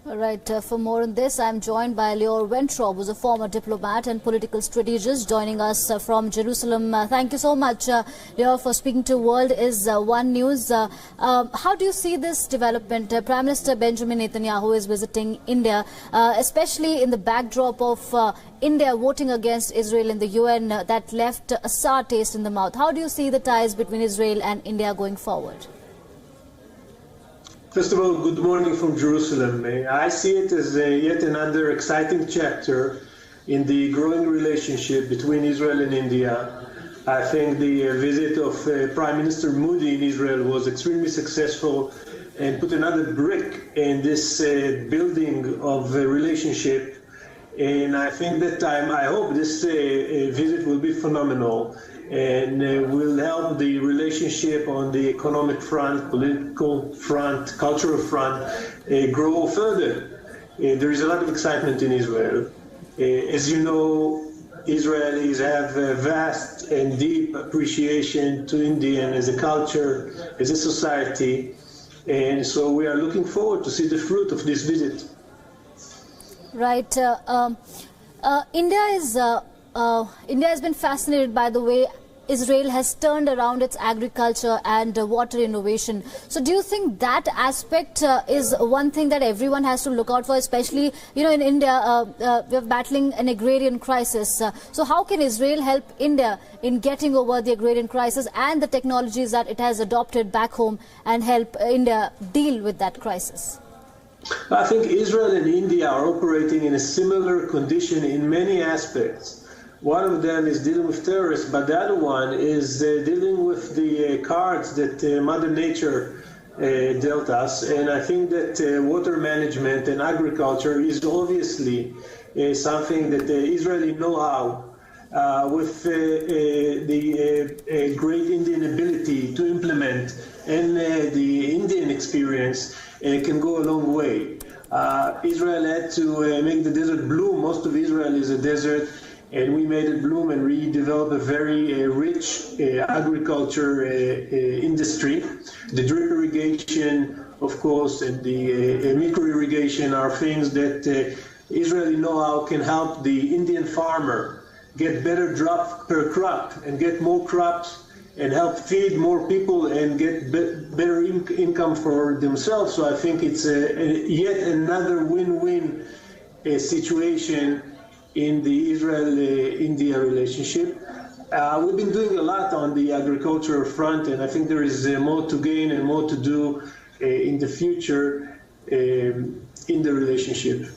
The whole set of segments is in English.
All right, for more on this, I'm joined by Lior Weintraub, who's a former diplomat and political strategist, joining us from Jerusalem. Thank you so much, Lior, for speaking to World is One News. How do you see this development? Prime Minister Benjamin Netanyahu is visiting India, especially in the backdrop of India voting against Israel in the UN that left a sour taste in the mouth. How do you see the ties between Israel and India going forward? First of all, good morning from Jerusalem. I see it as yet another exciting chapter in the growing relationship between Israel and India. I think the visit of Prime Minister Modi in Israel was extremely successful and put another brick in this building of a relationship. And I think that I hope this visit will be phenomenal and will help the relationship on the economic front, political front, cultural front grow further. There is a lot of excitement in Israel. As you know, Israelis have a vast and deep appreciation to Indian as a culture, as a society, and so we are looking forward to see the fruit of this visit. Right. India has been fascinated by the way Israel has turned around its agriculture and water innovation. So do you think that aspect is one thing that everyone has to look out for, especially, you know, in India, we're battling an agrarian crisis. So how can Israel help India in getting over the agrarian crisis and the technologies that it has adopted back home and help India deal with that crisis? I think Israel and India are operating in a similar condition in many aspects. One of them is dealing with terrorists, but the other one is dealing with the cards that Mother Nature dealt us. And I think that water management and agriculture is obviously something that the Israeli know-how with the great Indian ability to implement and the Indian experience can go a long way. Israel had to make the desert bloom. Most of Israel is a desert, and we made it bloom and redeveloped a very rich agriculture industry. The drip irrigation, of course, and the micro irrigation are things that Israeli know-how can help the Indian farmer get better drop per crop and get more crops and help feed more people and get better income for themselves. So I think it's yet another win-win situation in the Israel-India relationship. We've been doing a lot on the agricultural front, and I think there is more to gain and more to do in the future in the relationship.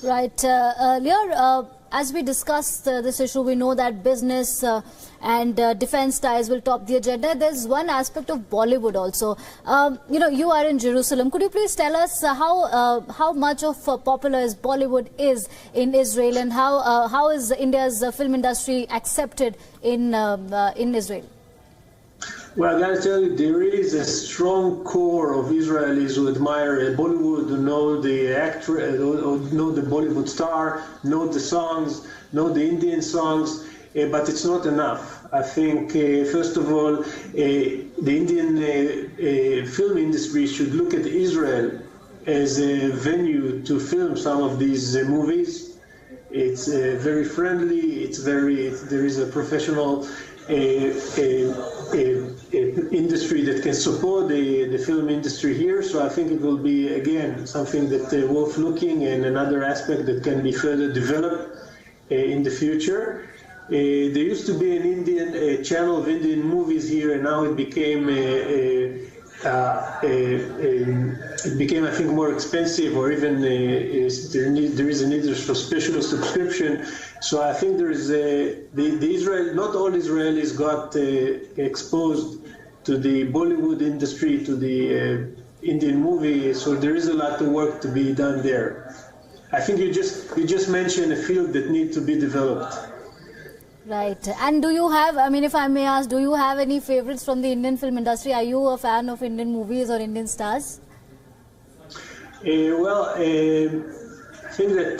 Right. Lior, as we discussed this issue, we know that business and defense ties will top the agenda. There's one aspect of Bollywood also. You know, you are in Jerusalem. Could you please tell us how much of popular is Bollywood is in Israel, and how is India's film industry accepted in Israel? Well, I got to tell you, there is a strong core of Israelis who admire Bollywood, who know the actor, who know the Bollywood star, know the songs, know the Indian songs, but it's not enough. I think, first of all, the Indian film industry should look at Israel as a venue to film some of these movies. It's very friendly. There is a professional industry that can support the film industry here. So I think it will be, again, something that worth looking, and another aspect that can be further developed in the future. There used to be an Indian channel of Indian movies here, and now it became I think, more expensive, or even there is a need for special subscription. So I think there is not all Israelis got exposed to the Bollywood industry, to the Indian movie. So there is a lot of work to be done there. I think you just mentioned a field that needs to be developed. Right. And do you have, I mean, if I may ask, do you have any favorites from the Indian film industry? Are you a fan of Indian movies or Indian stars? I think that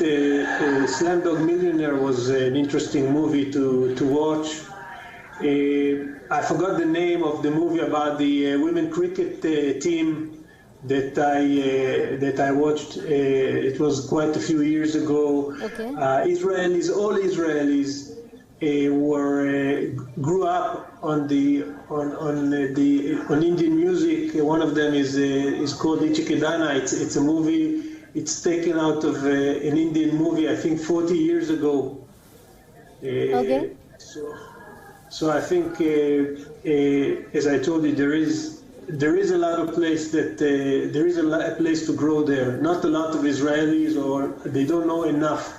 Slumdog Millionaire was an interesting movie to watch. I forgot the name of the movie about the women cricket team that I watched. It was quite a few years ago. Okay. All Israelis grew up on Indian music. One of them is called Ichikidana. It's a movie. It's taken out of an Indian movie, I think 40 years ago. Okay. So I think, as I told you, there is a lot of place that there is a place to grow there. Not a lot of Israelis, or they don't know enough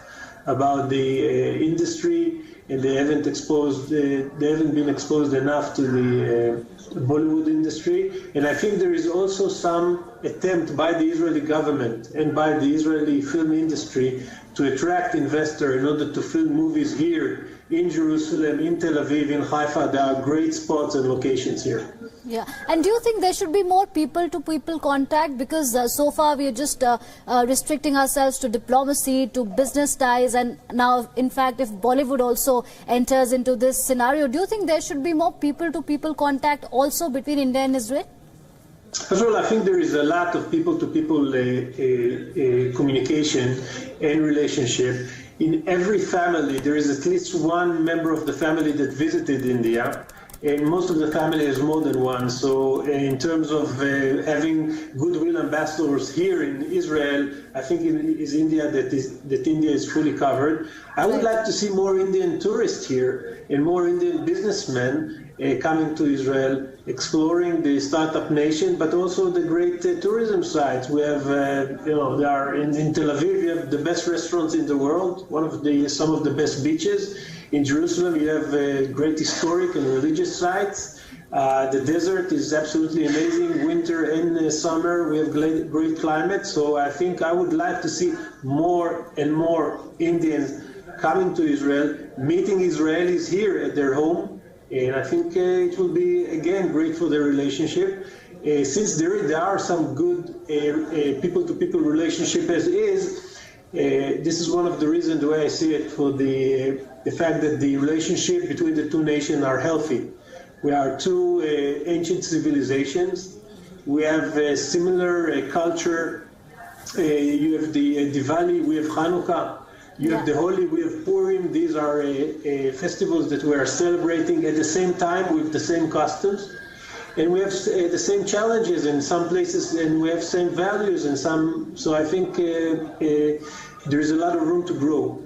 about the industry, and they haven't been exposed enough to the Bollywood industry. And I think there is also some attempt by the Israeli government and by the Israeli film industry to attract investors in order to film movies here in Jerusalem, in Tel Aviv, in Haifa. There are great spots and locations here. Yeah, and do you think there should be more people-to-people contact? Because so far we are just restricting ourselves to diplomacy, to business ties, and now, in fact, if Bollywood also enters into this scenario, do you think there should be more people-to-people contact also between India and Israel? First of all, I think there is a lot of people-to-people communication and relationship. In every family, there is at least one member of the family that visited India. And most of the family has more than one. So in terms of having goodwill ambassadors here in Israel, I think it is India that India is fully covered. I would like to see more Indian tourists here and more Indian businessmen coming to Israel, exploring the startup nation, but also the great tourism sites. We have, there are in Tel Aviv, you have the best restaurants in the world, some of the best beaches. In Jerusalem, you have great historic and religious sites. The desert is absolutely amazing. Winter and summer, we have great climate. So I think I would like to see more and more Indians coming to Israel, meeting Israelis here at their home. And I think it will be, again, great for the relationship. Since there are some good people-to-people relationship as is, this is one of the reasons the way I see it for the fact that the relationship between the two nations are healthy. We are two ancient civilizations. We have a similar culture. You have the Diwali, we have Hanukkah. You have the Holi, we have Purim. These are festivals that we are celebrating at the same time with the same customs. And we have the same challenges in some places, and we have same values in some. So I think there is a lot of room to grow.